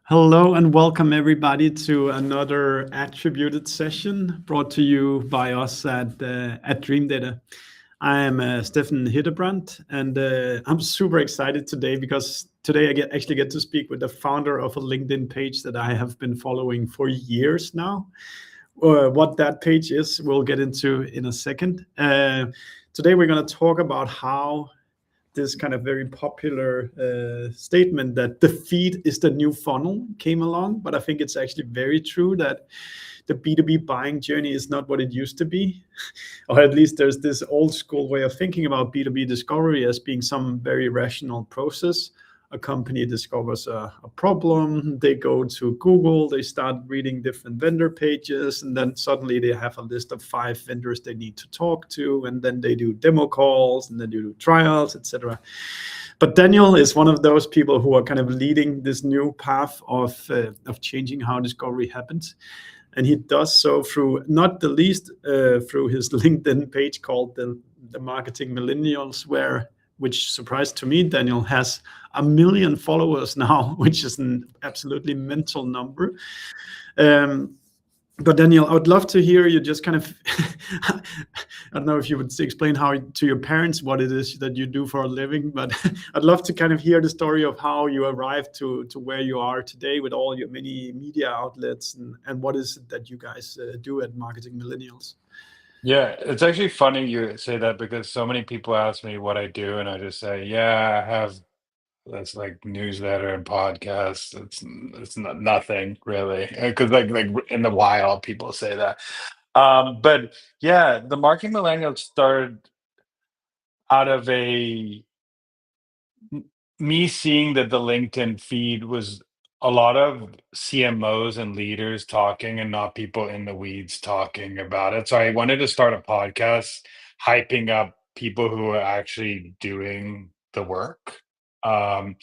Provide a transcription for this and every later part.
Hello and welcome everybody to another attributed session brought to you by us at Dream Data. I am Stefan Hiddebrand, and I'm super excited today because today actually get to speak with the founder of a LinkedIn page that I have been following for years now. What that page is, we'll get into in a second. Today we're going to talk about how this kind of very popular statement that the feed is the new funnel came along. But I think it's actually very true that the B2B buying journey is not what it used to be. Or at least there's this old school way of thinking about B2B discovery as being some very rational process. A company discovers a problem, they go to Google, they start reading different vendor pages, and then suddenly they have a list of 5 vendors they need to talk to, and then they do demo calls, and then you do trials, etc. But Daniel is one of those people who are kind of leading this new path of changing how discovery happens. And he does so through, not the least, through his LinkedIn page called the Marketing Millennials, which surprised to me, Daniel has 1 million followers now, which is an absolutely mental number. But Daniel, I would love to hear you just kind of, I don't know if you would explain how to your parents what it is that you do for a living, but I'd love to kind of hear the story of how you arrived to where you are today with all your many media outlets and what is it that you guys do at Marketing Millennials. Yeah, it's actually funny you say that because so many people ask me what I do, and I just say, "Yeah, I have this like newsletter and podcast." It's not nothing really, because like in the wild people say that. But yeah, the marketing millennials started out of me seeing that the LinkedIn feed was a lot of CMOs and leaders talking and not people in the weeds talking about it. So I wanted to start a podcast hyping up people who are actually doing the work. Um,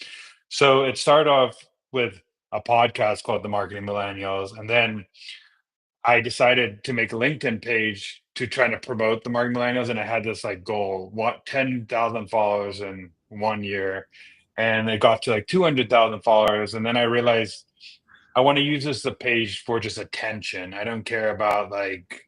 so it started off with a podcast called The Marketing Millennials. And then I decided to make a LinkedIn page to try to promote the marketing millennials, and I had this like goal: what 10,000 followers in 1 year, and it got to like 200,000 followers, and then I realized I want to use this as a page for just attention. I don't care about like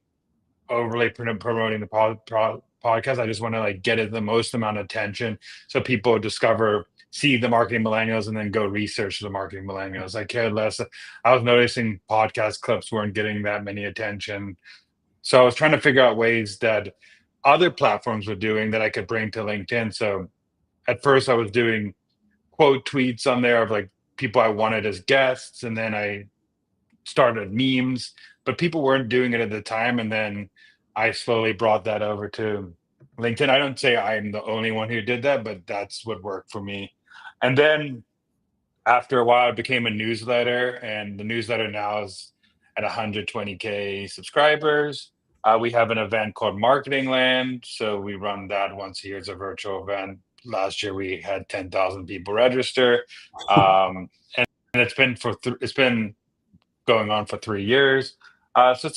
overly promoting the podcast. I just want to like get it the most amount of attention so people discover, see the marketing millennials, and then go research the marketing millennials. I cared less. I was noticing podcast clips weren't getting that many attention. So I was trying to figure out ways that other platforms were doing that I could bring to LinkedIn. So at first I was doing quote tweets on there of like people I wanted as guests, and then I started memes, but people weren't doing it at the time. And then I slowly brought that over to LinkedIn. I don't say I'm the only one who did that, but that's what worked for me. And then after a while, it became a newsletter, and the newsletter now is at 120K subscribers. We have an event called Marketing Land, so we run that once a year. It's a virtual event. Last year, we had 10,000 people register, and it's been going on for 3 years. So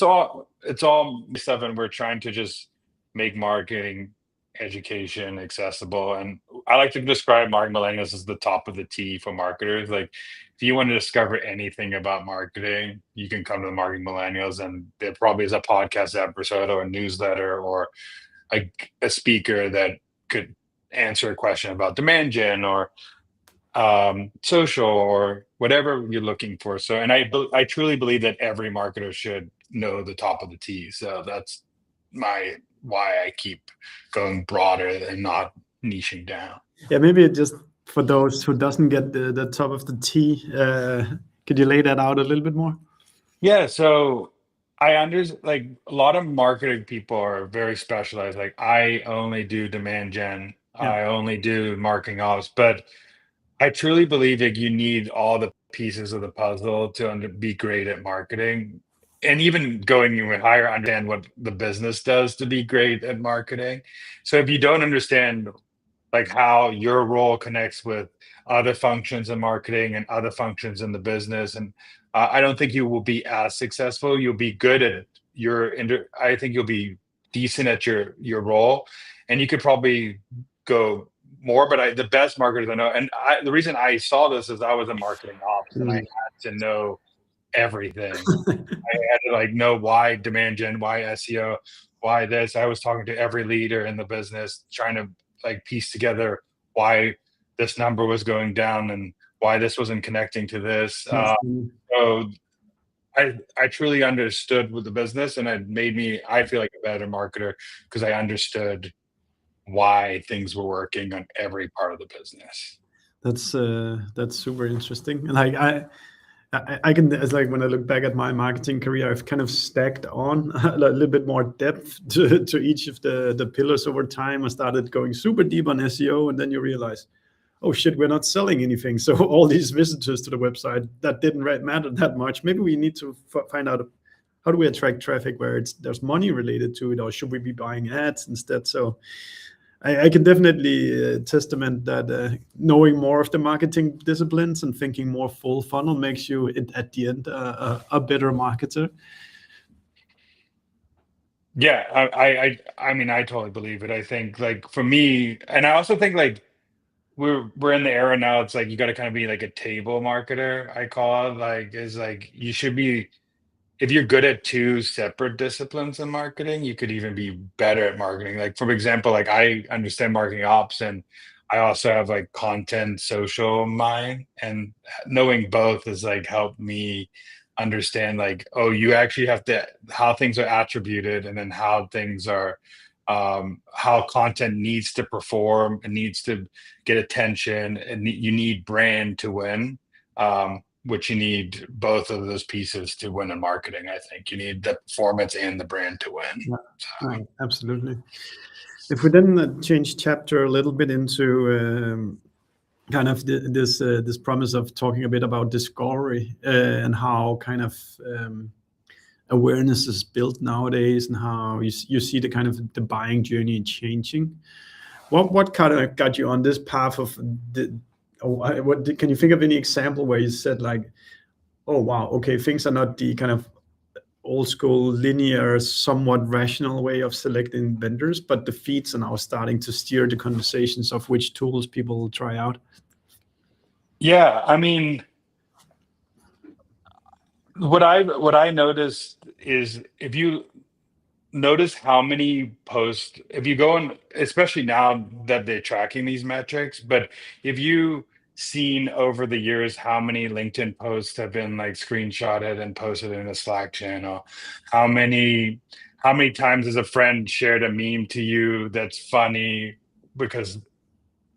it's all stuff, and we're trying to just make marketing education accessible. And I like to describe marketing millennials as the top of the T for marketers. Like, if you want to discover anything about marketing, you can come to the marketing millennials, and there probably is a podcast episode or a newsletter or a speaker that could answer a question about demand gen or social or whatever you're looking for. So, and I truly believe that every marketer should know the top of the T. So that's my why I keep going broader and not niching down. Yeah, maybe just for those who doesn't get the top of the T, could you lay that out a little bit more? Yeah, so I understand like a lot of marketing people are very specialized. Like I only do demand gen, Yeah. I only do marketing ops, but I truly believe that you need all the pieces of the puzzle to be great at marketing. And even going even higher, understand what the business does to be great at marketing. So if you don't understand like how your role connects with other functions in marketing and other functions in the business, and I don't think you will be as successful. You'll be good at I think you'll be decent at your role, and you could probably go more, but the best marketers I know, and the reason I saw this is I was in marketing ops and I Mm. had to know everything. I had to like know why demand gen, why SEO, why this. I was talking to every leader in the business, trying to like piece together why this number was going down and why this wasn't connecting to this. That's funny. So I truly understood with the business, and it made me, I feel like, a better marketer because I understood why things were working on every part of the business. That's super interesting. And like I can, it's like when I look back at my marketing career, I've kind of stacked on a little bit more depth to each of the pillars over time. I started going super deep on SEO, and then you realize, oh shit, we're not selling anything. So all these visitors to the website that didn't matter that much. Maybe we need to find out how do we attract traffic where there's money related to it, or should we be buying ads instead? So I can definitely testament that knowing more of the marketing disciplines and thinking more full funnel makes you, at the end, a better marketer. Yeah, I mean, I totally believe it. I think like for me, and I also think like we're in the era now. It's like you got to kind of be like a table marketer. I call it like is like you should be, if you're good at two separate disciplines in marketing, you could even be better at marketing. Like, for example, like I understand marketing ops and I also have like content social mind, and knowing both has like helped me understand like, oh, you actually have to, how things are attributed and then how things are, how content needs to perform and needs to get attention, and you need brand to win. Which you need both of those pieces to win in marketing. I think you need the performance and the brand to win. Yeah, So, right, absolutely. If we then change chapter a little bit into kind of this promise of talking a bit about discovery and how kind of awareness is built nowadays, and how you see the kind of the buying journey changing. What kind of got you on this path of the? Can you think of any example where you said like, oh wow, okay, things are not the kind of old school linear, somewhat rational way of selecting vendors, but the feeds are now starting to steer the conversations of which tools people will try out? yeah, I mean, what I noticed is if you notice how many posts, if you go on, especially now that they're tracking these metrics, but if you seen over the years how many LinkedIn posts have been like screenshotted and posted in a Slack channel, how many how many times has a friend shared a meme to you that's funny because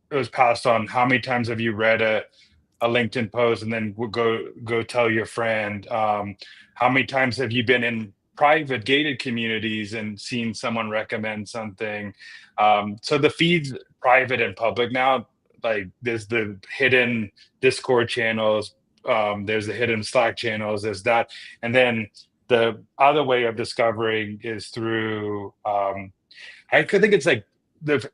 it was passed on, how many times have you read a LinkedIn post and then go tell your friend? How many times have you been in private gated communities and seen someone recommend something? So the feed's private and public now. Like there's the hidden Discord channels, there's the hidden Slack channels, there's that, and then the other way of discovering is through. I could think it's like the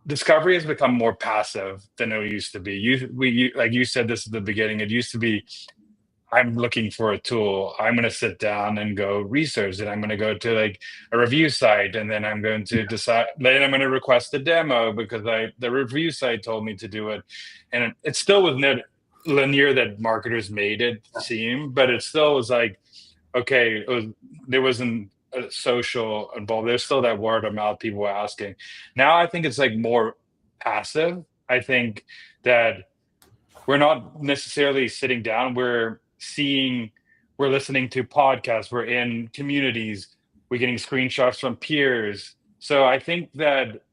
discovery has become more passive than it used to be. Like you said this at the beginning. It used to be, I'm looking for a tool. I'm going to sit down and go research it. I'm going to go to like a review site, and then I'm going to decide. Then I'm going to request a demo because the review site told me to do it, and it still wasn't linear that marketers made it seem, but it still was like, okay, there wasn't a social involved. There's still that word of mouth, people were asking. Now I think it's like more passive. I think that we're not necessarily sitting down. We're listening to podcasts, we're in communities, we're getting screenshots from peers. So I think that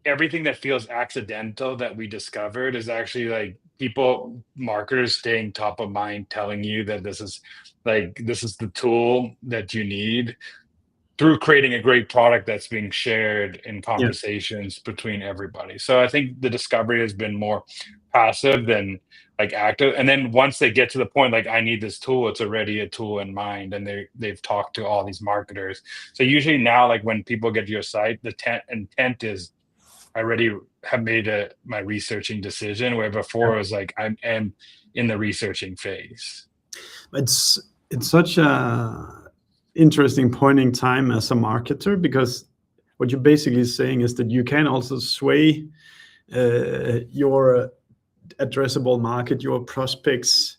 everything that feels accidental that we discovered is actually like people, marketers staying top of mind, telling you that this is the tool that you need through creating a great product that's being shared in Yeah. conversations between everybody. So I think the discovery has been more passive than like active. And then once they get to the point like I need this tool, it's already a tool in mind, and they've talked to all these marketers. So usually now, like when people get to your site, the intent is I already have made my researching decision, where before it was like I'm in the researching phase. It's such a interesting point in time as a marketer, because what you're basically saying is that you can also sway your addressable market, your prospects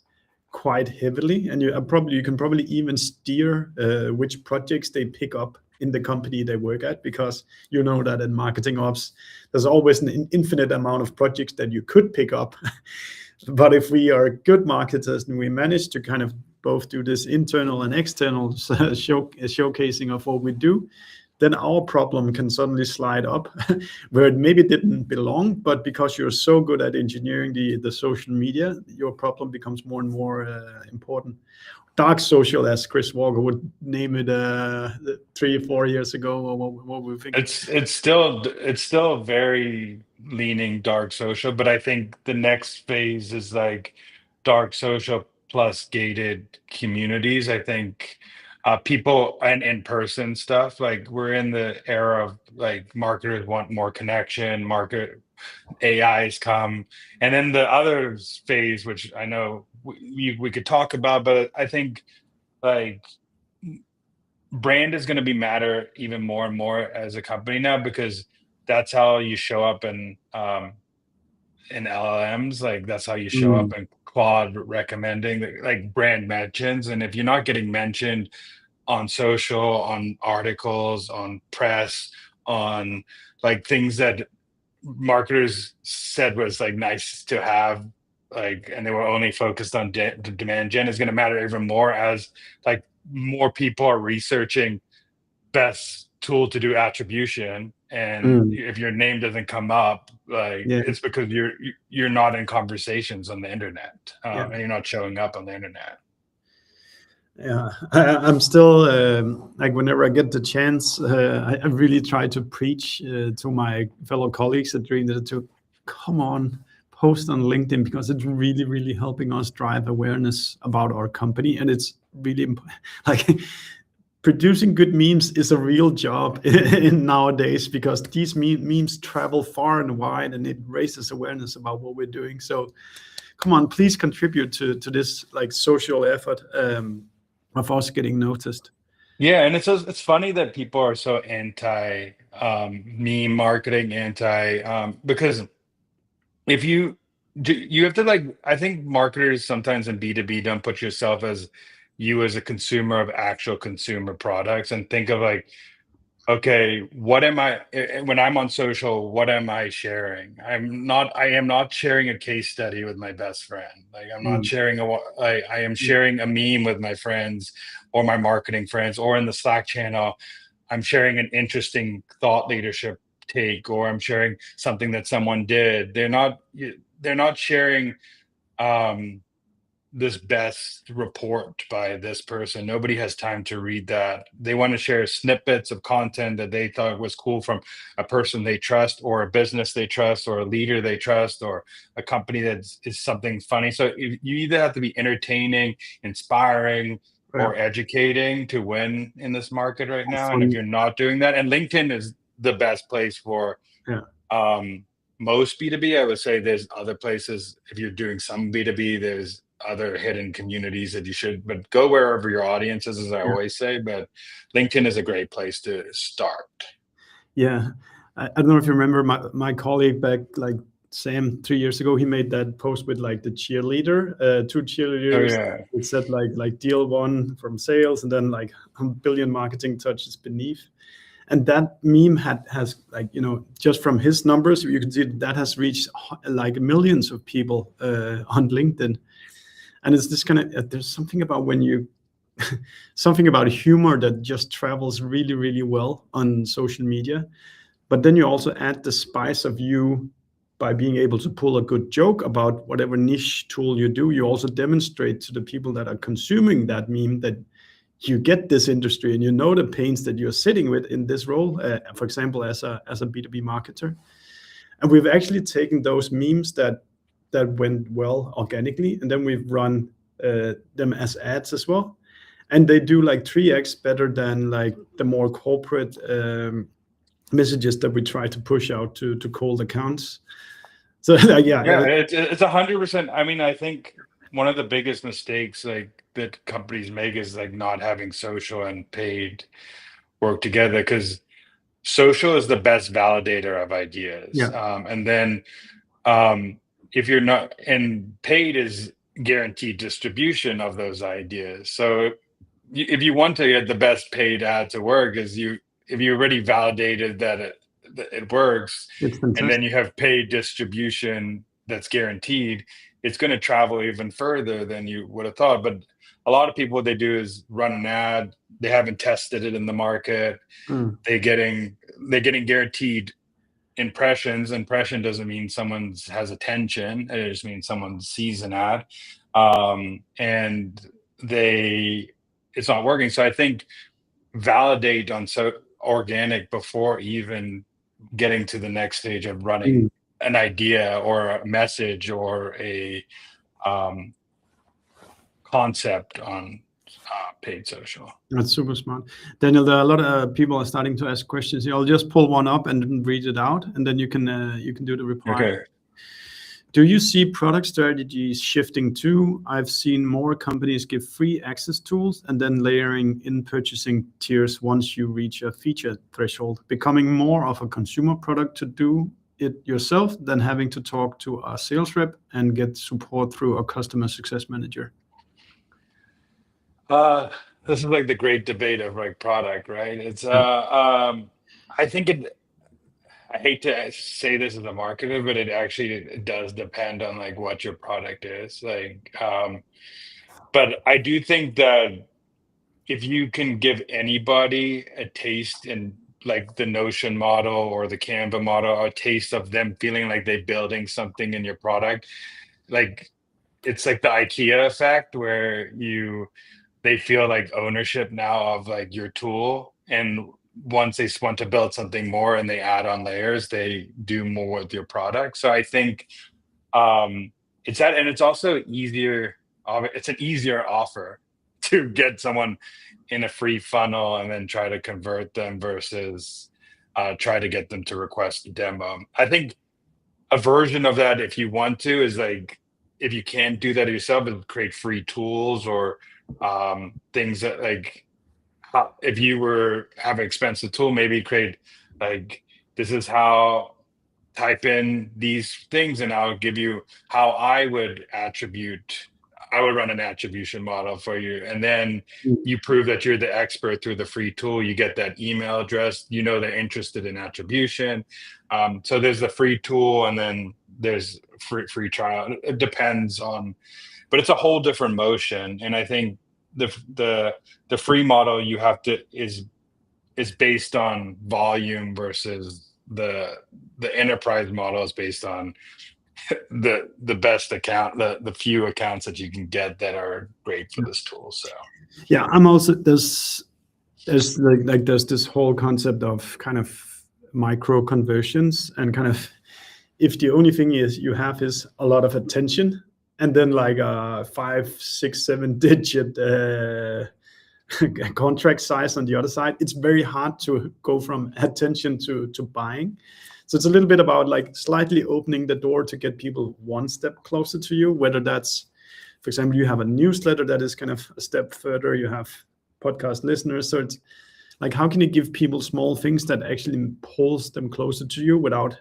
quite heavily, and you can probably even steer which projects they pick up in the company they work at, because you know that in marketing ops there's always an infinite amount of projects that you could pick up. But if we are good marketers and we manage to kind of both do this internal and external showcasing of what we do, then our problem can suddenly slide up where it maybe didn't belong, but because you're so good at engineering the social media, your problem becomes more and more important. Dark social, as Chris Walker would name it 3 or 4 years ago, or what we think. It's still very leaning dark social, but I think the next phase is like dark social plus gated communities. I think people and in-person stuff, like we're in the era of like marketers want more connection, market AIs come, and then the other phase, which I know we could talk about, but I think like brand is going to be matter even more and more as a company now, because that's how you show up in LLMs. Like that's how you show up Mm, in Claude recommending like brand mentions. And if you're not getting mentioned on social, on articles, on press, on like things that marketers said was like nice to have, like, and they were only focused on demand gen, is going to matter even more as like more people are researching best tool to do attribution, and mm, if your name doesn't come up, like yeah, it's because you're not in conversations on the internet, yeah. and you're not showing up on the internet. Yeah, I'm still like whenever I get the chance, I really try to preach to my fellow colleagues at Dream that to come on, post on LinkedIn, because it's really, really helping us drive awareness about our company, and it's really like producing good memes is a real job in nowadays, because these memes travel far and wide, and it raises awareness about what we're doing. So come on, please contribute to this like social effort of us getting noticed. Yeah, and it's funny that people are so anti meme marketing, anti because if you do, you have to like, I think marketers sometimes in B2B don't put yourself as you as a consumer of actual consumer products, and think of like, okay, what am I when I'm on social, what am I sharing? I am not sharing a case study with my best friend. Like I'm not Mm, sharing I am mm, sharing a meme with my friends or my marketing friends, or in the Slack channel I'm sharing an interesting thought leadership take, or I'm sharing something that someone did. They're not sharing um this best report by this person. Nobody has time to read that. They want to share snippets of content that they thought was cool from a person they trust, or a business they trust, or a leader they trust, or a company that is something funny. So you either have to be entertaining, inspiring, yeah, or educating to win in this market right now. And if fun. you're not doing that, and LinkedIn is the best place for Yeah, um, most B2B. I would say there's other places. If you're doing some B2B, there's other hidden communities that you should, but go wherever your audience is, as I yeah, always say. But LinkedIn is a great place to start. yeah. I don't know if you remember my colleague back, like Sam, 3 years ago. He made that post with like the cheerleader, two Oh cheerleaders. yeah. It said like deal one from sales, and then like a billion marketing touches beneath. And that meme has like, just from his numbers you can see that has reached like millions of people on LinkedIn. And it's this kind of there's something about when you something about humor that just travels really, really well on social media. But then you also add the spice of you by being able to pull a good joke about whatever niche tool you do. You also demonstrate to the people that are consuming that meme that you get this industry and you know the pains that you're sitting with in this role, for example, as a B2B marketer. And we've actually taken those memes that went well organically, and then we've run them as ads as well, and they do like 3x better than like the more corporate messages that we try to push out to cold accounts. So Yeah, yeah, it's 100%. I mean, I think one of the biggest mistakes like that companies make is like not having social and paid work together, because social is the best validator of ideas. Yeah. And then if you're not, and paid is guaranteed distribution of those ideas. So if you want to get the best paid ad to work, if you already validated that it works, It's and then fantastic. you have paid distribution that's guaranteed, it's going to travel even further than you would have thought. But a lot of people, what they do is run an ad. They haven't tested it in the market. Mm. They're getting guaranteed impressions. Impression doesn't mean someone has attention. It just means someone sees an ad, and it's not working. So I think validate on organic before even getting to the next stage of running Mm. an idea or a message or a um, concept on paid social. That's super smart. Daniel, there are a lot of people are starting to ask questions here. I'll just pull one up and then read it out, and then you can do the reply. Okay. Do you see product strategies shifting too? I've seen more companies give free access tools and then layering in purchasing tiers once you reach a feature threshold, becoming more of a consumer product to do it yourself than having to talk to a sales rep and get support through a customer success manager. This is like the great debate of like product, right? It's I think I hate to say this as a marketer, but it does depend on like what your product is. But I do think that if you can give anybody a taste in like the Notion model or the Canva model, a taste of them feeling like they're building something in your product, like it's like the IKEA effect where they feel like ownership now of like your tool, and once they want to build something more and they add on layers, they do more with your product. So I think it's that, and it's also easier. It's an easier offer to get someone in a free funnel and then try to convert them versus try to get them to request a demo. I think a version of that, if you want to, is like if you can't do that yourself, is create free tools or things that like if you were have an expensive tool, maybe create like this is how type in these things and I'll give you how I would run an attribution model for you. And then you prove that you're the expert through the free tool. You get that email address, they're interested in attribution. So there's the free tool and then there's free trial. It depends on, but it's a whole different motion. And I think the free model is based on volume versus the enterprise model is based on the best account, the few accounts that you can get that are great for this tool. So yeah, I'm also there's there's this whole concept of kind of micro conversions and kind of if the only thing is you have is a lot of attention and then like a 5, 6, 7 digit contract size on the other side, it's very hard to go from attention to buying. So it's a little bit about like slightly opening the door to get people one step closer to you, whether that's, for example, you have a newsletter that is kind of a step further, you have podcast listeners. So it's like, how can you give people small things that actually pulls them closer to you without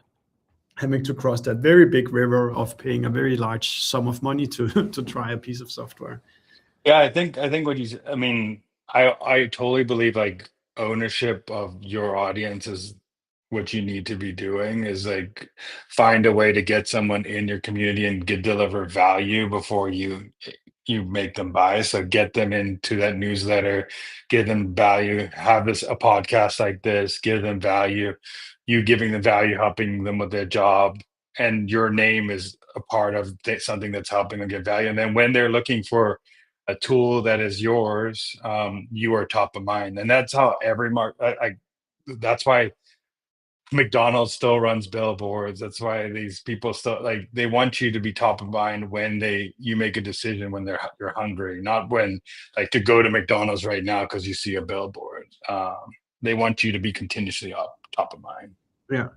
having to cross that very big river of paying a very large sum of money to try a piece of software? yeah, I think I totally believe like ownership of your audience is what you need to be doing, is like find a way to get someone in your community and deliver value before you make them buy. So get them into that newsletter, give them value, have a podcast like this, give them value, you giving them value, helping them with their job, and your name is a part of something that's helping them get value. And then when they're looking for a tool that is yours, you are top of mind. And that's how that's why McDonald's still runs billboards. That's why these people still like, they want you to be top of mind when you make a decision when you're hungry, not when like to go to McDonald's right now because you see a billboard. They want you to be continuously top of mind. Yeah.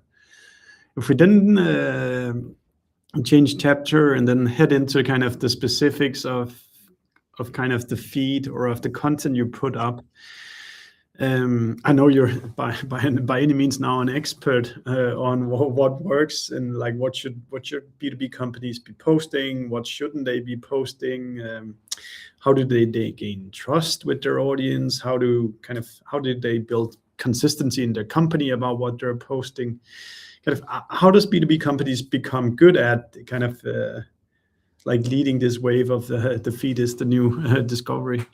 If we then change chapter and then head into kind of the specifics of kind of the feed or of the content you put up. I know you're by any means now an expert on what works and like what should B2B companies be posting, what shouldn't they be posting, how do they gain trust with their audience, how did they build consistency in their company about what they're posting, kind of how does B2B companies become good at kind of like leading this wave of the feed is the new discovery.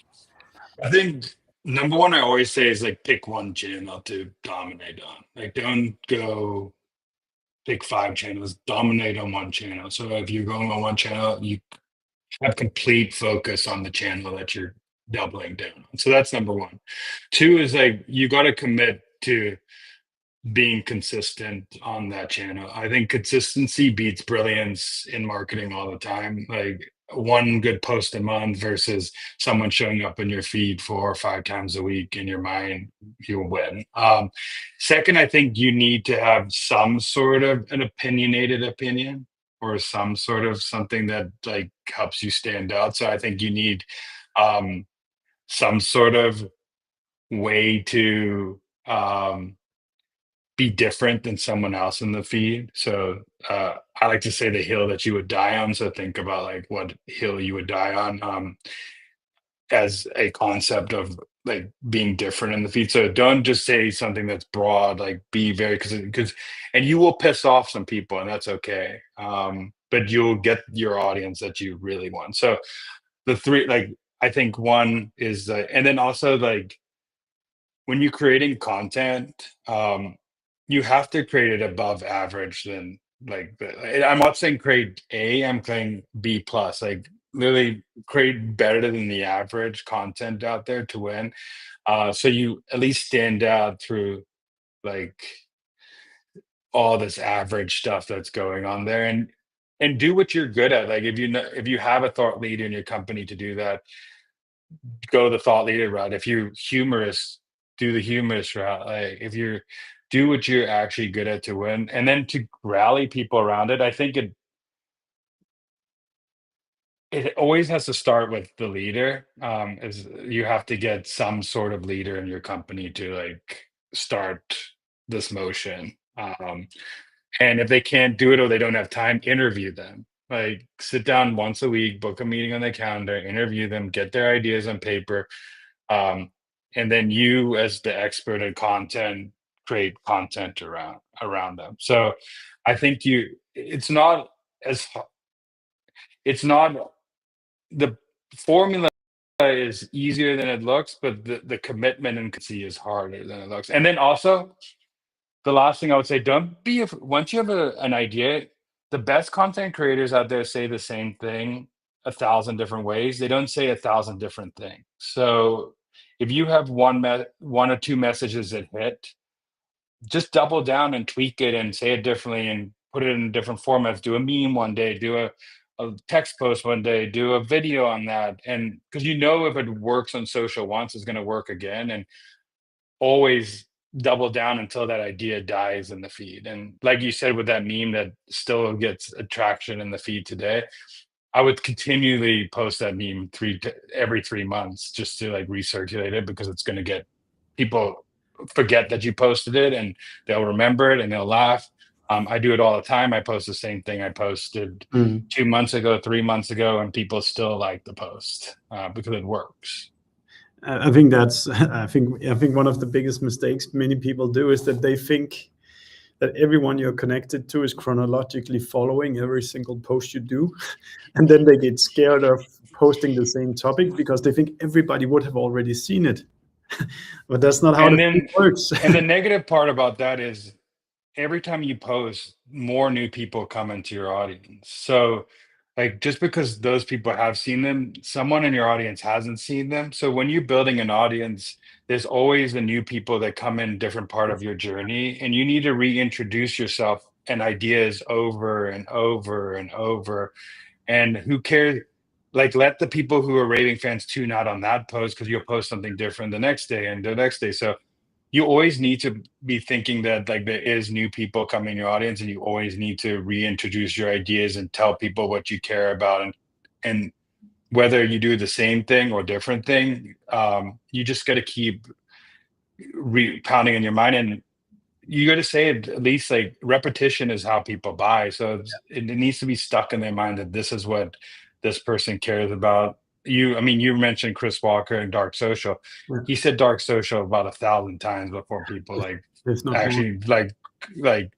I think number one, I always say is like pick one channel to dominate on. Like don't go pick 5 channels, dominate on one channel. So if you're going on one channel, you have complete focus on the channel that you're doubling down on. So that's number one. Two is like you got to commit to being consistent on that channel. I think consistency beats brilliance in marketing all the time. Like one good post a month versus someone showing up in your feed 4 or 5 times a week in your mind, you'll win. Second, I think you need to have some sort of an opinionated opinion or some sort of something that like helps you stand out. So I think you need some sort of way to be different than someone else in the feed. So I like to say the hill that you would die on. So think about like what hill you would die on as a concept of like being different in the feed. So don't just say something that's broad, like be very because and you will piss off some people and that's okay. But you'll get your audience that you really want. So the three, like I think one is and then also like when you're creating content, you have to create it above average than like I'm not saying create A, I'm saying B plus, like literally create better than the average content out there to win. So you at least stand out through like all this average stuff that's going on there and do what you're good at. Like if you know if you have a thought leader in your company to do that, go the thought leader route. If you're humorous, do the humorous route. Like if you're do what you're actually good at to win, and then to rally people around it. I think it always has to start with the leader. Is you have to get some sort of leader in your company to like start this motion. And if they can't do it or they don't have time, interview them. Like sit down once a week, book a meeting on the calendar, interview them, get their ideas on paper, and then you as the expert in content create content around them. So I think you it's not as it's not the formula is easier than it looks, but the commitment and consistency is harder than it looks. And then also the last thing I would say, don't be once you have an idea, the best content creators out there say the same thing 1,000 different ways. They don't say 1,000 different things. So if you have one or two messages that hit, just double down and tweak it and say it differently and put it in different formats. Do a meme one day, do a text post one day, do a video on that. And because you know if it works on social once, it's going to work again. And always double down until that idea dies in the feed. And like you said, with that meme that still gets attraction in the feed today, I would continually post that meme every 3 months just to like recirculate it because it's going to get people forget that you posted it and they'll remember it and they'll laugh. I do it all the time. I post the same thing I posted Mm. 2 months ago, 3 months ago, and people still like the post because it works. I think that's I think one of the biggest mistakes many people do is that they think that everyone you're connected to is chronologically following every single post you do, and then they get scared of posting the same topic because they think everybody would have already seen it. But that's not how And the thing then, works. and the negative part about that is every time you post, more new people come into your audience. So, like, just because those people have seen them, someone in your audience hasn't seen them. So, when you're building an audience, there's always the new people that come in different part of your journey, and you need to reintroduce yourself and ideas over and over and over. And who cares? Like, let the people who are raving fans tune out on that post because you'll post something different the next day and the next day. So you always need to be thinking that like there is new people coming in your audience and you always need to reintroduce your ideas and tell people what you care about and whether you do the same thing or different thing, you just got to keep pounding in your mind, and you got to say it, at least like repetition is how people buy. So it needs to be stuck in their mind that this is what this person cares about. I mean, you mentioned Chris Walker and Dark Social. Yeah. He said Dark Social about 1,000 times before people like There's not more. actually like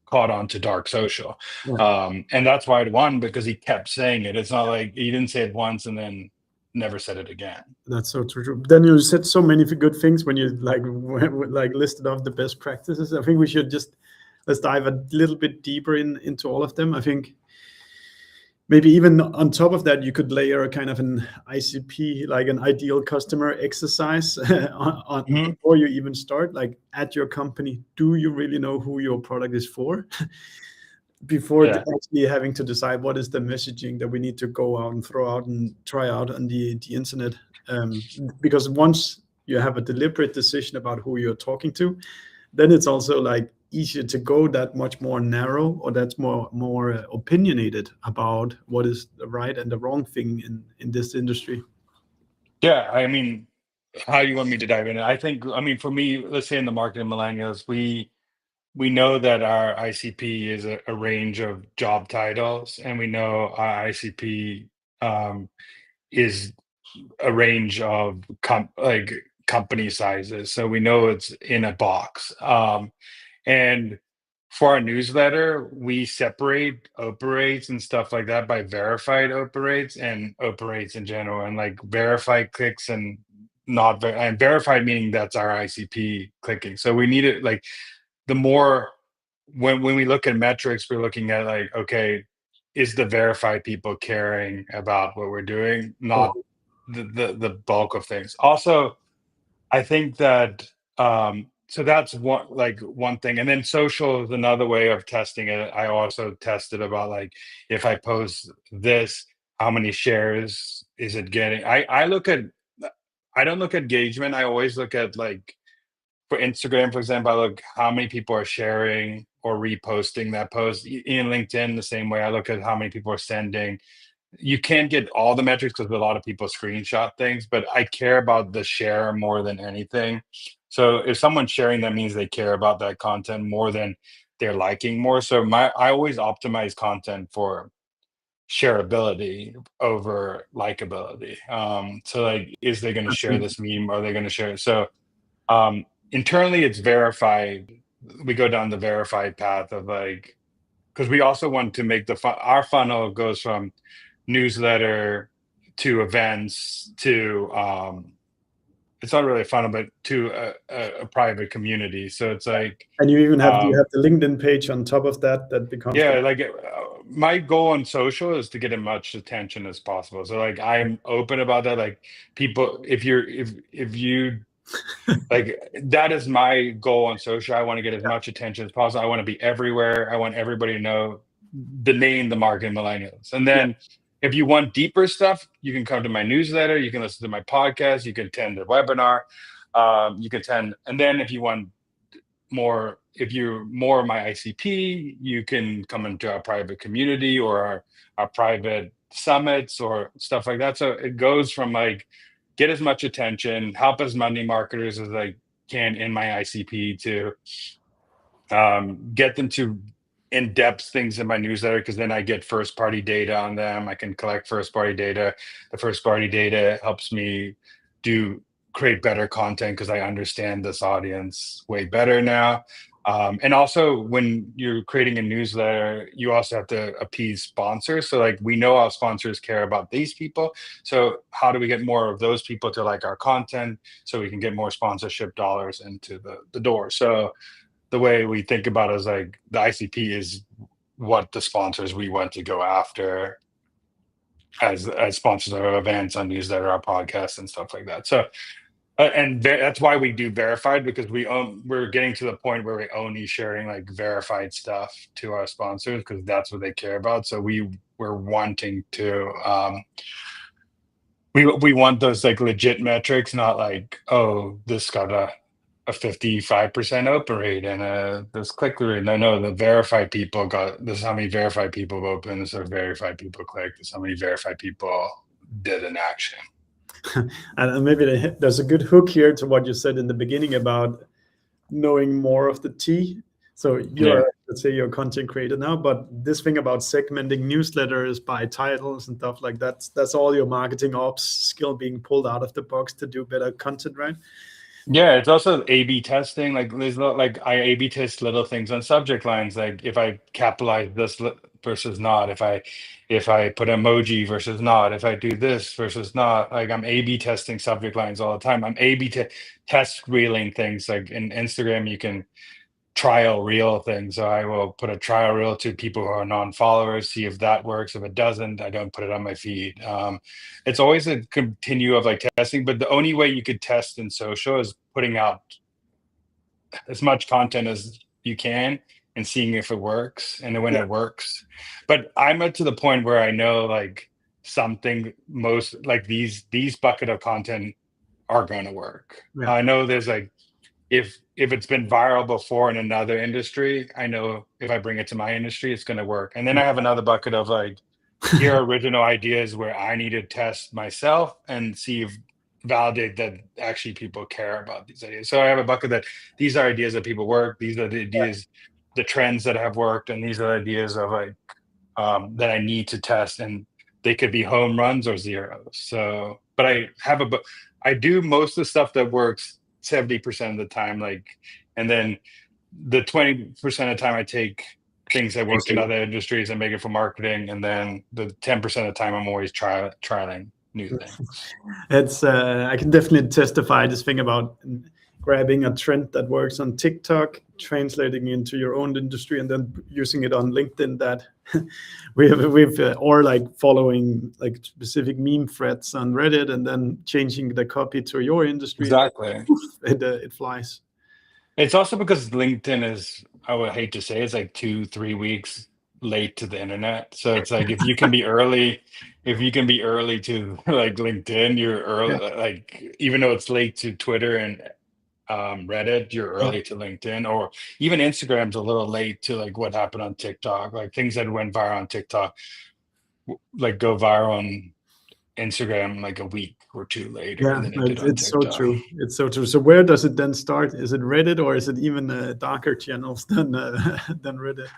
caught on to Dark Social. Yeah. And that's why it won, because he kept saying it. It's not like he didn't say it once and then never said it again. That's so true. Then you said so many good things when you like listed off the best practices. I think we should let's dive a little bit deeper into all of them. I think maybe even on top of that, you could layer a kind of an ICP, like an ideal customer exercise before you even start. Like at your company, do you really know who your product is for? Before actually having to decide what is the messaging that we need to go out and throw out and try out on the internet. Because once you have a deliberate decision about who you're talking to, then it's also like easier to go that much more narrow, or that's more opinionated about what is the right and the wrong thing in this industry. Yeah, I mean, how do you want me to dive in? I think, I mean, for me, let's say in the marketing millennials, we know that our ICP is a range of job titles, and we know our ICP is a range of company sizes. So we know it's in a box. And for our newsletter, we separate open rates and stuff like that by verified open rates and open rates in general, and like verified clicks and not and verified meaning that's our ICP clicking. So we need it like the more when we look at metrics, we're looking at like, okay, is the verified people caring about what we're doing, not the bulk of things. Also, I think that so that's one thing. And then social is another way of testing it. I also tested about like if I post this, how many shares is it getting? I don't look at engagement. I always look at like for Instagram, for example, I look how many people are sharing or reposting that post. In LinkedIn, the same way, I look at how many people are sending. You can't get all the metrics because a lot of people screenshot things, but I care about the share more than anything. So if someone's sharing, that means they care about that content more than they're liking more. So I always optimize content for shareability over likability. So like, is they going to share this meme? Are they going to share it? So internally, it's verified. We go down the verified path of like, because we also want to make our funnel goes from newsletter to events to it's not really a funnel, but to a private community. So it's like, and you even have you have the LinkedIn page on top of that becomes like my goal on social is to get as much attention as possible. So like I'm open about that. Like people, if you like, that is my goal on social. I want to get as much attention as possible. I want to be everywhere. I want everybody to know the name, the market millennials. And then if you want deeper stuff, you can come to my newsletter. You can listen to my podcast. You can attend the webinar. You can attend. And then if you want more, if you're more of my ICP, you can come into our private community or our private summits or stuff like that. So it goes from like, get as much attention, help as many marketers as I can in my ICP to get them to in-depth things in my newsletter, because then I get first-party data on them. I can collect first-party data. The first-party data helps me create better content because I understand this audience way better now. And also, when you're creating a newsletter, you also have to appease sponsors. So like, we know our sponsors care about these people. So how do we get more of those people to like our content so we can get more sponsorship dollars into the door? So the way we think about it is like the ICP is what the sponsors we want to go after as sponsors of our events, on newsletter, our podcasts, and stuff like that. So and that's why we do verified, because we're getting to the point where we're only sharing like verified stuff to our sponsors because that's what they care about. So we're wanting to we want those like legit metrics, not like, oh, this got a 55% open rate and this click-through rate. No, the verified people got this is how many verified people have opened, this is how verified people clicked, this is how many verified people did an action. And maybe there's a good hook here to what you said in the beginning about knowing more of the tea. So Yeah. let's say you're a content creator now, but this thing about segmenting newsletters by titles and stuff like that, that's all your marketing ops skill being pulled out of the box to do better content, right? Yeah, it's also A/B testing. Like there's like I A/B test little things on subject lines, like if I capitalize this versus not, if I put emoji versus not, if I do this versus not. Like I'm A/B testing subject lines all the time. I'm A/B test reeling things. Like in Instagram, you can trial reel things. So I will put a trial reel to people who are non-followers, see if that works. If it doesn't, I don't put it on my feed. It's always a continue of like testing, but the only way you could test in social is putting out as much content as you can and seeing if it works and when Yeah, it works. But I'm up to the point where I know like something most like these bucket of content are going to work. yeah, I know there's like if it's been viral before in another industry, I know if I bring it to my industry, it's going to work. And then I have another bucket of like, here are original ideas where I need to test myself and see if validate that actually people care about these ideas. So I have a bucket that these are ideas that people work. These are the ideas, the trends that have worked, and these are the ideas of like that I need to test, and they could be home runs or zeros. So, but I do most of the stuff that works 70% of the time, like, and then the 20% of the time I take things that work in other industries and make it for marketing, and then the 10% of the time I'm always trialing new things. it's I can definitely testify this thing about grabbing a trend that works on TikTok, translating into your own industry, and then using it on LinkedIn. That we've or like following like specific meme threads on Reddit, and then changing the copy to your industry, and Exactly. it flies. It's also because LinkedIn is, I would hate to say, it's like 2-3 weeks late to the internet. So it's like if you can be early to like LinkedIn, you're Yeah, early. Like even though it's late to Twitter and Reddit, you're yeah. early to LinkedIn, or even Instagram's a little late to like what happened on TikTok. Like things that went viral on TikTok, like go viral on Instagram like a week or two later Yeah, than it did on it's so TikTok. true. It's so true. So where does it then start? Is it Reddit, or is it even darker channels than than Reddit?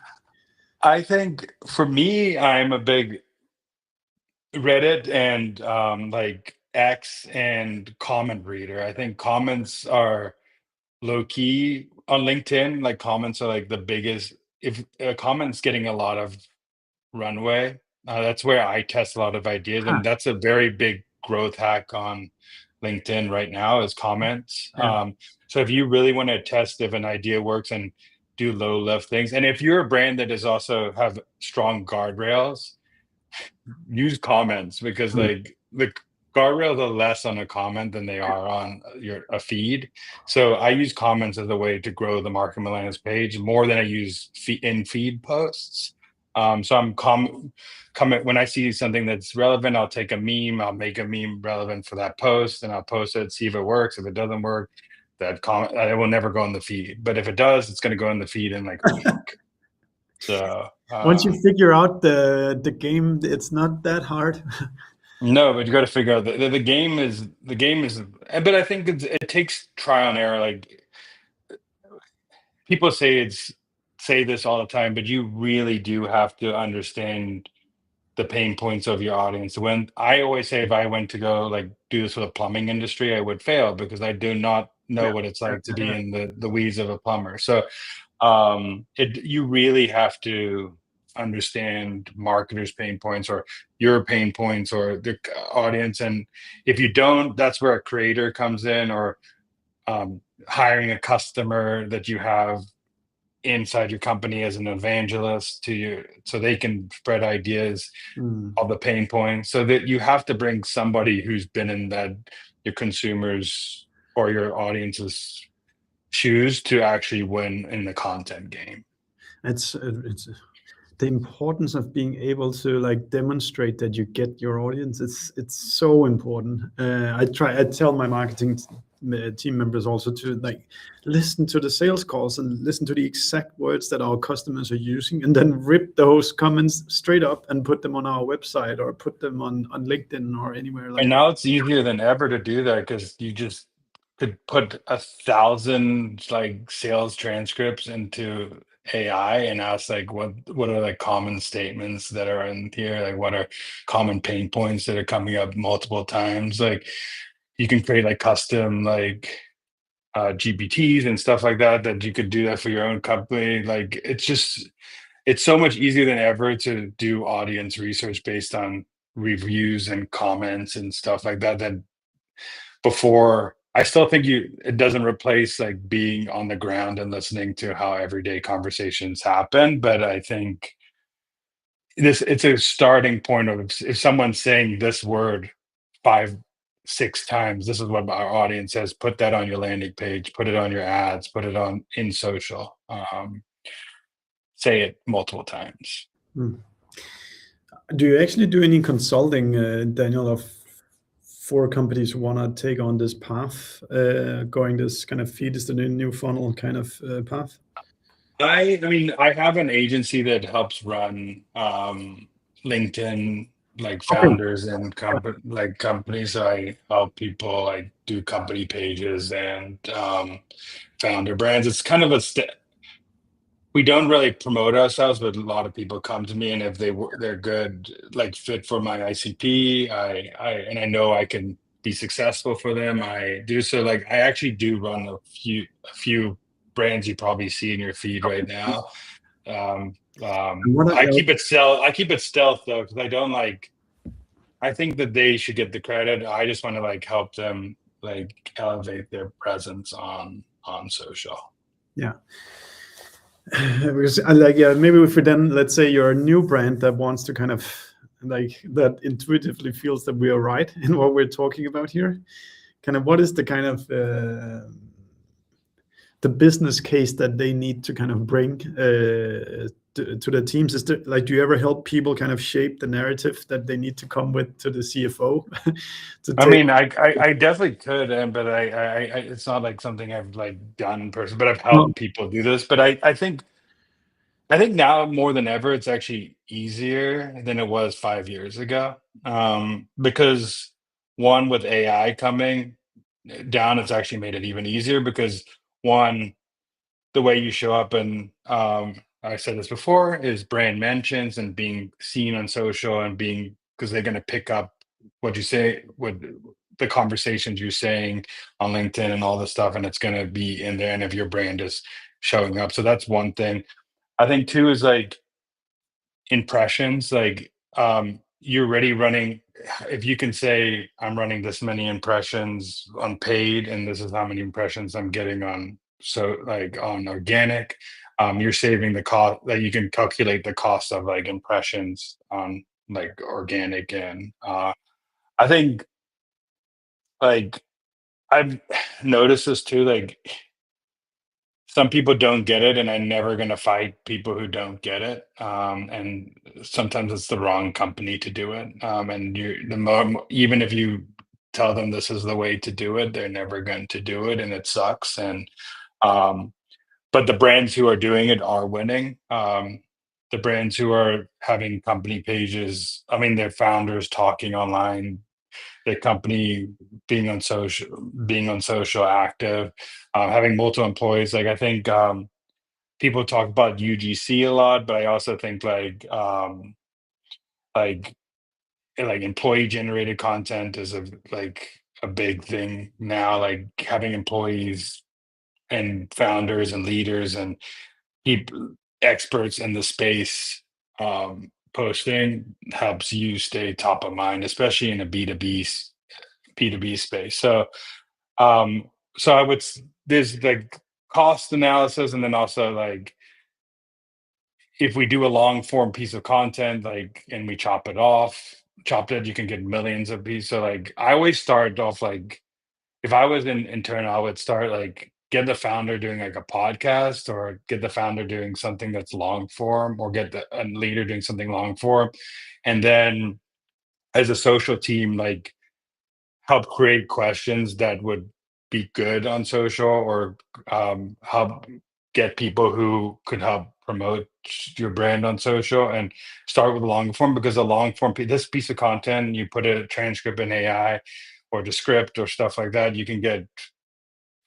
I think for me, I'm a big Reddit and like X and comment reader. I think comments are low key on LinkedIn. Like comments are like the biggest. If a comment's getting a lot of runway, that's where I test a lot of ideas, Huh, and that's a very big growth hack on LinkedIn right now is comments. yeah, So if you really want to test if an idea works and do low lift things, and if you're a brand that is also have strong guardrails, use comments because mm, like the guardrails are less on a comment than they are on your a feed. So I use comments as a way to grow the Market Millennials page more than I use in feed posts. So I'm comment when I see something that's relevant, I'll take a meme, I'll make a meme relevant for that post, and I'll post it, see if it works. If it doesn't work, that comment it will never go in the feed. But if it does, it's going to go in the feed in like a week. So once you figure out the game, it's not that hard. no, but you got to figure out the game is, but I think it takes trial and error. Like people say this all the time, but you really do have to understand the pain points of your audience. When I always say if I went to go like do this with a plumbing industry, I would fail because I do not Yeah, know what it's yeah, like to be yeah. in the weeds of a plumber. So you really have to understand marketers pain points or your pain points or the audience, and if you don't, that's where a creator comes in, or hiring a customer that you have inside your company as an evangelist to you so they can spread ideas Mm. of the pain points, so that you have to bring somebody who's been in that your consumers or your audience's shoes to actually win in the content game. It's the importance of being able to like demonstrate that you get your audience. It's so important. I tell my marketing team members also to like listen to the sales calls and listen to the exact words that our customers are using, and then rip those comments straight up and put them on our website or put them on LinkedIn or anywhere like And that. now it's easier than ever to do that because you just could put 1,000 like sales transcripts into AI and ask like what are like common statements that are in here? Like what are common pain points that are coming up multiple times? Like you can create like custom like GPTs and stuff like that that you could do that for your own company. Like it's so much easier than ever to do audience research based on reviews and comments and stuff like that than before. I still think it doesn't replace like being on the ground and listening to how everyday conversations happen, but I think it's a starting point of if someone's saying this word 5 6 times, this is what our audience says, put that on your landing page, put it on your ads, put it on in social, say it multiple times. Hmm. Do you actually do any consulting, Daniel, of for companies who want to take on this path, going this kind of feed is the new funnel kind of path? I mean, I have an agency that helps run LinkedIn like Okay. founders and companies. So I help people like do company pages and founder brands. It's kind of we don't really promote ourselves, but a lot of people come to me, and if they're good, like fit for my ICP, I know I can be successful for them. I do so. Like I actually do run a few brands you probably see in your feed right now. And what I else? keep it stealth. I keep it stealth though, because I don't like. I think that they should get the credit. I just want to like help them like elevate their presence on social. Yeah. Because I like, yeah, maybe if we then, let's say you're a new brand that wants to kind of like that intuitively feels that we are right in what we're talking about here, kind of what is the kind of the business case that they need to kind of bring to the teams? Is there, like, do you ever help people kind of shape the narrative that they need to come with to the CFO to I take? mean, I definitely could, but it's not like something I've like done in person, but I've Well, helped people do this. But I think now more than ever, it's actually easier than it was 5 years ago. Because one, with AI coming down, it's actually made it even easier because one, the way you show up and I said this before is brand mentions and being seen on social and being because they're going to pick up what you say what the conversations you're saying on LinkedIn and all this stuff, and it's going to be in there and if your brand is showing up. So that's one thing. I think two is like impressions, like you're already running. If you can say I'm running this many impressions on paid and this is how many impressions I'm getting on so like on organic, you're saving the cost that you can calculate the cost of like impressions on like organic. And I think like I've noticed this too, like some people don't get it, and I'm never going to fight people who don't get it. And sometimes it's the wrong company to do it. And even if you tell them this is the way to do it, they're never going to do it, and it sucks. And um, but the brands who are doing it are winning. The brands who are having company pages, I mean, their founders talking online, the company being on social active, having multiple employees. Like I think people talk about UGC a lot, but I also think like like employee generated content is a big thing now. Like having employees and founders and leaders and people experts in the space posting helps you stay top of mind, especially in a B2B space. Um, so there's like cost analysis, and then also like if we do a long form piece of content, like and we chopped it, you can get millions of pieces. So like I always start off like if I was in internal, I would start like get the founder doing like a podcast or get the founder doing something that's long form or get a leader doing something long form. And then as a social team, like help create questions that would be good on social, or help get people who could help promote your brand on social, and start with long form, because the long form, this piece of content, you put a transcript in AI or the script or stuff like that, you can get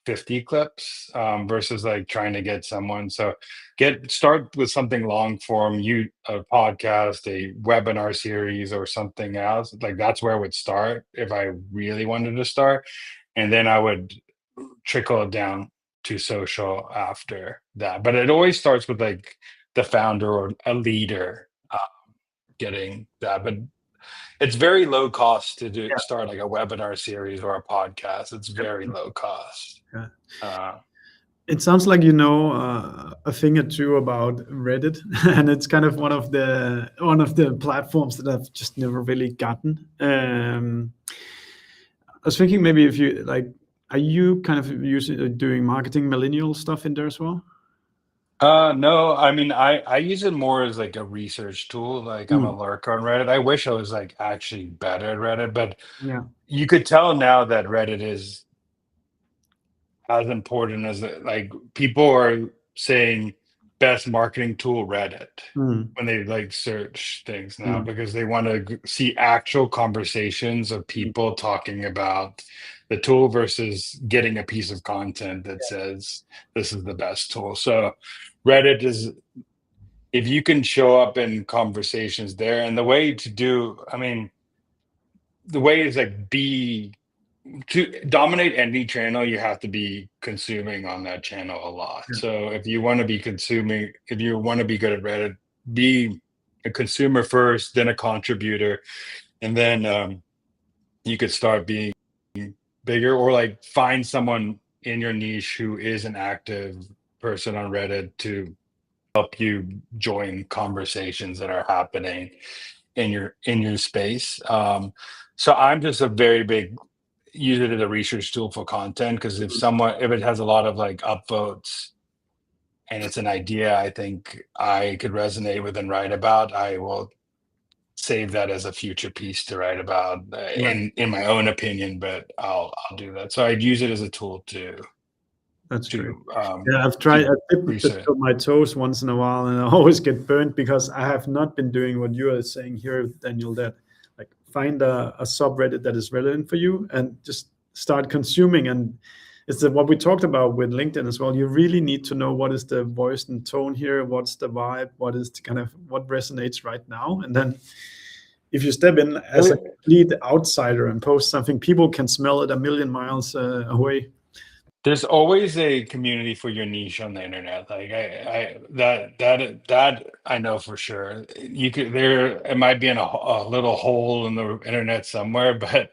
50 clips, versus like trying to get someone. So start with something long form, you a podcast, a webinar series, or something else. Like that's where I would start if I really wanted to start. And then I would trickle it down to social after that. But it always starts with like the founder or a leader getting that. But it's very low cost to start like a webinar series or a podcast. It's very low cost. Yeah. Uh, It sounds like you know a thing or two about Reddit, and it's kind of one of the platforms that I've just never really gotten. I was thinking maybe if you like, are you kind of using doing marketing millennial stuff in there as well? no, I mean, I use it more as like a research tool. Like I'm a Mm, lurker on Reddit. I wish I was like actually better at Reddit, but yeah. you could tell now that Reddit is as important as like people are saying best marketing tool Reddit Mm, when they like search things now, mm, because they want to see actual conversations of mm. people talking about the tool versus getting a piece of content that says this is the best tool. So Reddit is, if you can show up in conversations there, and the way to do, I mean, the way is like be to dominate any channel, you have to be consuming on that channel a lot. Yeah, So if you want to be consuming, if you want to be good at Reddit, be a consumer first, then a contributor, and then you could start being bigger, or like find someone in your niche who is an active person on Reddit to help you join conversations that are happening in your space. So I'm just a very big use it as a research tool for content, because if it has a lot of like upvotes and it's an idea I think I could resonate with and write about, I will save that as a future piece to write about, right. in my own opinion, but I'll do that. So I'd use it as a tool That's great. to Yeah, I've tried. keep I dip research. my toes once in a while, and I always get burnt because I have not been doing what you are saying here, Daniel. That like find a subreddit that is relevant for you and just start consuming. And it's what we talked about with LinkedIn as well. You really need to know what is the voice and tone here, what's the vibe, what is the kind of what resonates right now, and then if you step in as a complete outsider and post something, people can smell it a million miles away. There's always a community for your niche on the internet. Like that I know for sure. You could there it might be in a little hole in the internet somewhere, but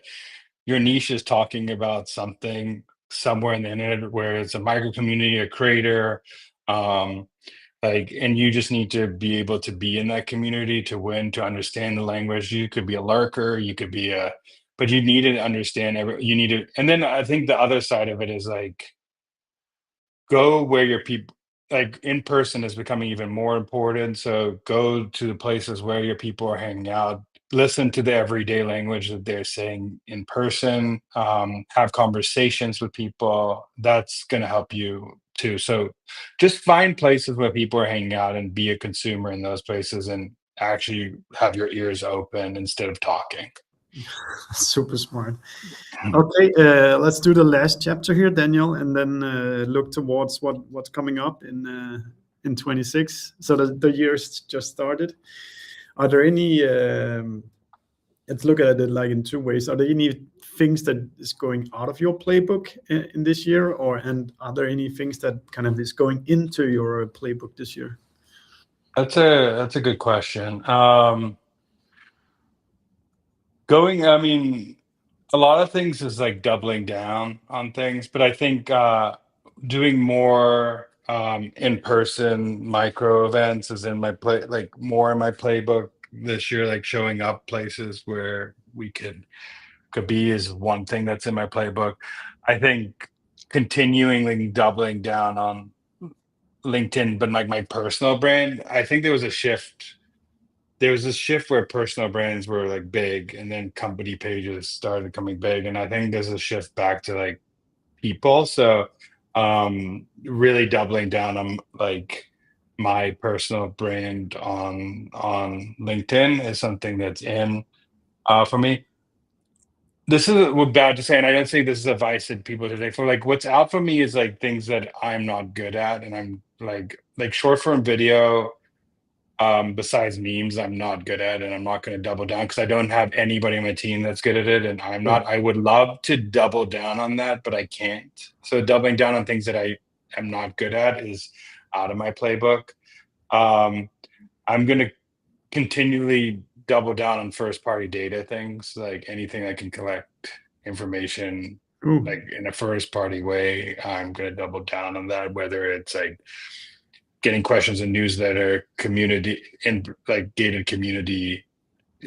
your niche is talking about something somewhere in the internet where it's a micro community, a creator, um, like, and you just need to be able to be in that community to win, to understand the language. You could be a lurker, you could be a, but you need to understand you need to, and then I think the other side of it is like go where your people, like in person is becoming even more important. So go to the places where your people are hanging out, listen to the everyday language that they're saying in person, have conversations with people. That's going to help you too. So just find places where people are hanging out and be a consumer in those places, and actually have your ears open instead of talking. Super smart. Okay, let's do the last chapter here, Daniel, and then look towards what's coming up in 26. So the year's just started. Are there any? Let's look at it like in two ways. Are there any things that is going out of your playbook in this year, or and are there any things that kind of is going into your playbook this year? That's a good question. I mean, a lot of things is like doubling down on things, but I think doing more in-person micro events is in my play, like more in my playbook this year, like showing up places where we could be is one thing that's in my playbook. I think continually doubling down on LinkedIn, but like my personal brand, I think there was this shift where personal brands were like big, and then company pages started becoming big, and I think there's a shift back to like people. So really doubling down on like my personal brand on LinkedIn is something that's in for me. This is bad to say, and I don't say this is advice that people should take. For like, what's out for me is like things that I'm not good at, and I'm like short form video. Besides memes, I'm not good at, and I'm not going to double down because I don't have anybody on my team that's good at it, and I'm Sure. not. I would love to double down on that, but I can't. So doubling down on things that I am not good at is out of my playbook. Um, I'm going to continually double down on first party data things, like anything I can collect information Ooh. like in a first party way. I'm going to double down on that, whether it's like getting questions in newsletter community and like gated community,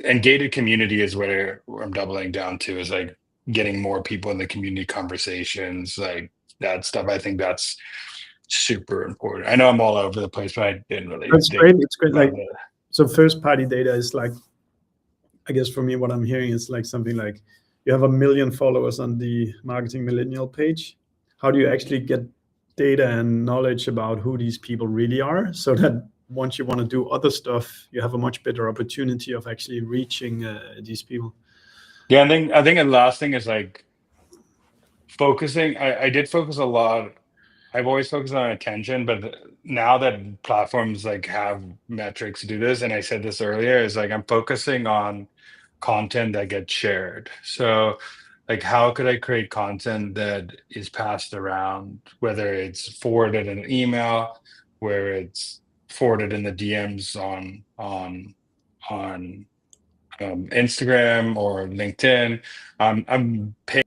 and gated community is where I'm doubling down to, is like getting more people in the community conversations, like that stuff. I think that's super important. I know I'm all over the place, but I didn't really That's think great. It's great. about Like, it. so first party data is like, I guess for me, what I'm hearing is like something like you have 1 million followers on the Marketing Millennial page. How do you actually get data and knowledge about who these people really are, so that once you want to do other stuff, you have a much better opportunity of actually reaching these people? Yeah, I think the last thing is like focusing. I did focus a lot. I've always focused on attention, but now that platforms like have metrics to do this, and I said this earlier, is like I'm focusing on content that gets shared. So like how could I create content that is passed around, whether it's forwarded in an email, where it's forwarded in the DMs on Instagram or LinkedIn. I'm paying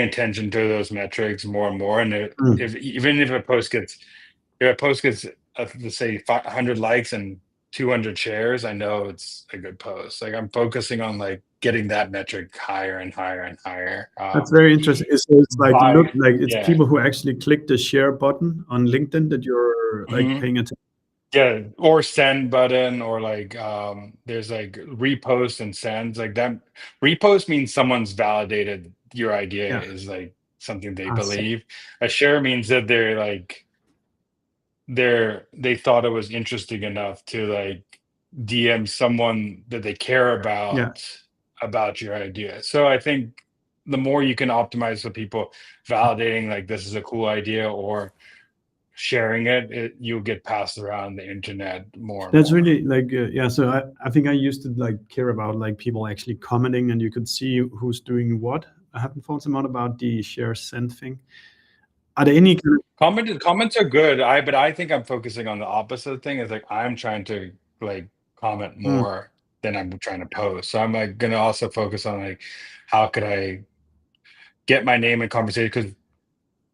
attention to those metrics more and more. And Mm. if even if a post gets let's say 500 likes and 200 shares, I know it's a good post. Like I'm focusing on like getting that metric higher and higher and higher. That's very interesting. It's like, By look, like it's Yeah. people who actually click the share button on LinkedIn that you're like Mhm. paying attention. Yeah, or send button, or like there's like repost and sends. Like that repost means someone's validated your idea Yeah. is like something they Awesome. believe. A share means that they're like they thought it was interesting enough to like DM someone that they care Yeah. about your idea. So I think the more you can optimize for people validating like this is a cool idea or sharing it, you'll get passed around the internet more and That's more. really like, yeah. So I think I used to like care about like people actually commenting and you could see who's doing what. I haven't thought so much about the share send thing. Are there any kind of, Comments are good. But I think I'm focusing on the opposite thing. Is like I'm trying to like comment mm, more than I'm trying to post. So I'm like gonna also focus on like how could I get my name in conversation? Because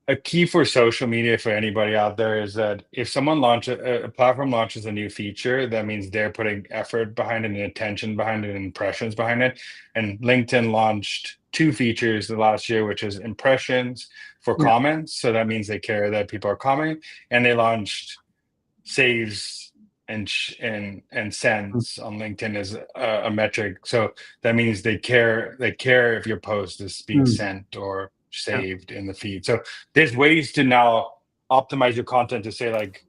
a key for social media for anybody out there is that if someone launches a platform launches a new feature, that means they're putting effort behind it and attention behind it and impressions behind it. And LinkedIn launched two features the last year, which is impressions for yeah, comments. So that means they care that people are commenting, and they launched saves and mm, sends on LinkedIn as a metric. So that means they care if your post is being mm, sent or yeah. saved in the feed. So there's ways to now optimize your content to say like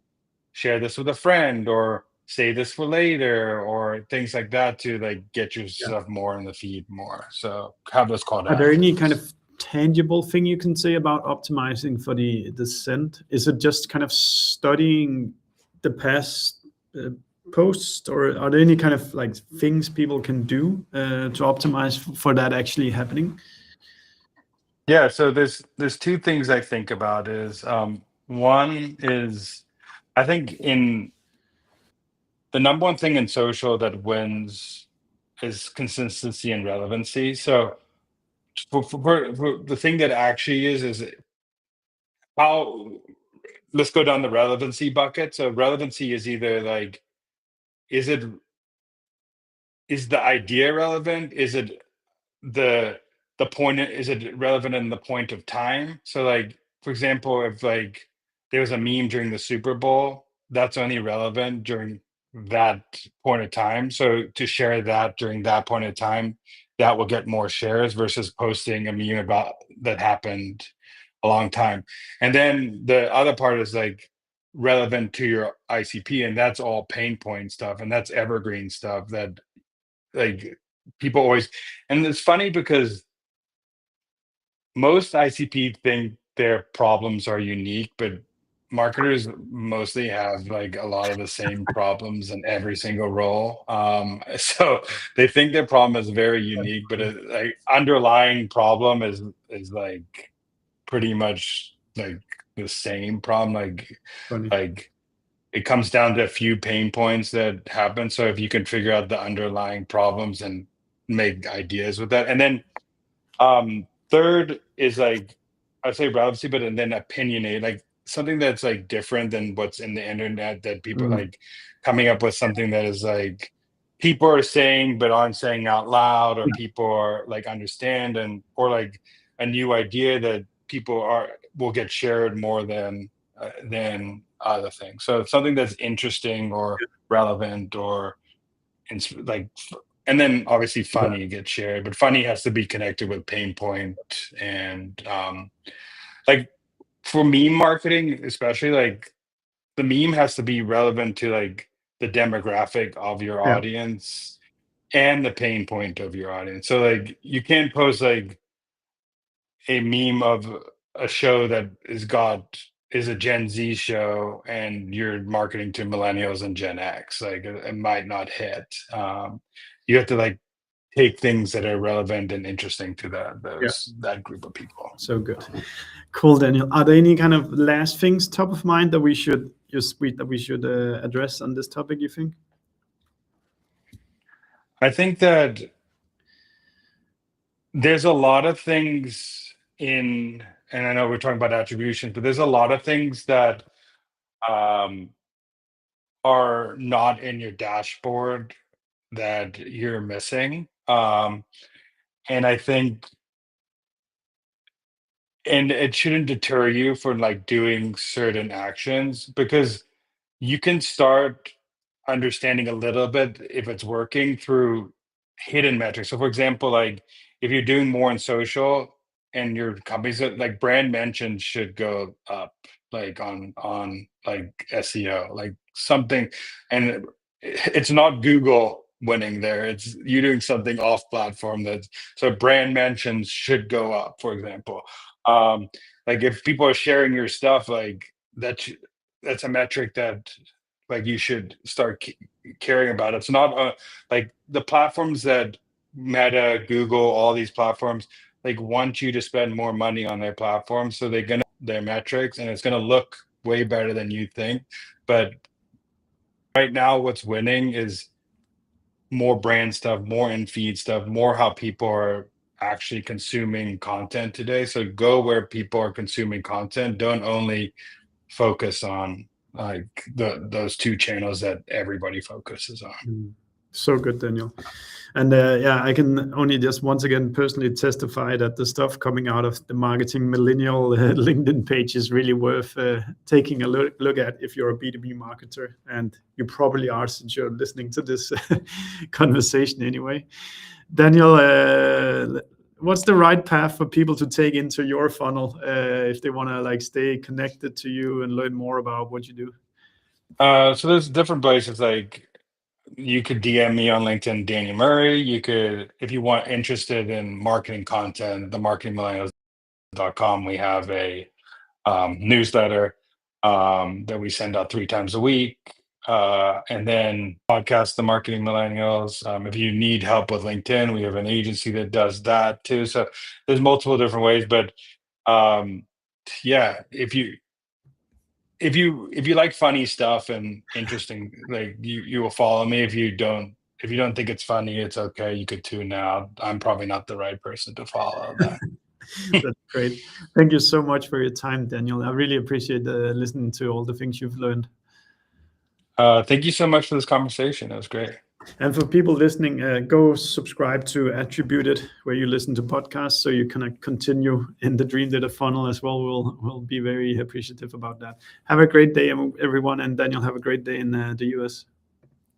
share this with a friend or save this for later or things like that to like get your Yeah. stuff more in the feed more. So have those call to Are there any kind actions. of tangible thing you can say about optimizing for the send? Is it just kind of studying the past uh, posts, or are there any kind of like things people can do to optimize for that actually happening? Yeah, so there's two things I think about is one is I think in the number one thing in social that wins is consistency and relevancy. So for the thing that actually is how let's go down the relevancy bucket. So relevancy is either like is it is the idea relevant? Is it the point is it relevant in the point of time? So like for example, if like there was a meme during the Super Bowl, that's only relevant during that point of time. So to share that during that point of time, that will get more shares versus posting a meme about that happened a long time. And then the other part is like relevant to your ICP, and that's all pain point stuff, and that's evergreen stuff that like people always. And it's funny because most ICP think their problems are unique, but marketers mostly have like a lot of the same problems in every single role. So they think their problem is very unique, but like underlying problem is like pretty much like the same problem. Funny. Like it comes down to a few pain points that happen. So if you can figure out the underlying problems and make ideas with that, and then third is like I'd say relevancy, but and then opinionated, like something that's like different than what's in the internet that people Mm. like coming up with something that is like people are saying but aren't saying out loud, or Yeah. people are like understand, and or like a new idea that people are will get shared more than other things. So it's something that's interesting or relevant or like and then obviously Yeah. funny gets shared, but funny has to be connected with pain point. And like for meme marketing especially, like the meme has to be relevant to like the demographic of your Yeah. audience and the pain point of your audience. So like you can't post like a meme of a show that is a Gen Z show and you're marketing to millennials and Gen X. Like it might not hit. You have to like take things that are relevant and interesting to Yeah. that group of people. So good. Cool, Daniel. Are there any kind of last things top of mind that we should address on this topic, you think? I think that there's a lot of things in, and I know we're talking about attribution, but there's a lot of things that um, are not in your dashboard that you're missing. And I think, and it shouldn't deter you from like doing certain actions, because you can start understanding a little bit if it's working through hidden metrics. So for example, like if you're doing more in social and your company's like brand mentions should go up, like on like SEO, like something. And it's not Google winning there, it's you doing something off platform. That's so brand mentions should go up, for example. Like if people are sharing your stuff, like that's a metric that like you should start caring about. It's not like the platforms that Meta, Google, all these platforms like want you to spend more money on their platform, so they're gonna their metrics, and it's gonna look way better than you think. But right now, what's winning is more brand stuff, more in feed stuff, more how people are actually consuming content today. So go where people are consuming content. Don't only focus on like those two channels that everybody focuses on. Mm. So good, Daniel. And yeah, I can only just once again personally testify that the stuff coming out of the marketing millennial LinkedIn page is really worth taking a look at if you're a B2B marketer. And you probably are, since you're listening to this conversation anyway. Daniel, what's the right path for people to take into your funnel if they want to like stay connected to you and learn more about what you do? So there's different places, like you could DM me on LinkedIn, Daniel Murray. You could, if you want interested in marketing content, the marketingmillennials.com. We have a newsletter that we send out 3 times a week. And then podcast, The Marketing Millennials. If you need help with LinkedIn, we have an agency that does that too. So there's multiple different ways, but um, yeah, if you like funny stuff and interesting, like you will follow me. If you don't think it's funny, it's okay. You could tune out. I'm probably not the right person to follow that. That's great. Thank you so much for your time, Daniel. I really appreciate listening to all the things you've learned. Thank you so much for this conversation. It was great. And for people listening, go subscribe to Attributed, where you listen to podcasts, so you can continue in the Dream Data funnel as well. We'll be very appreciative about that. Have a great day, everyone, and Daniel, have a great day in the US.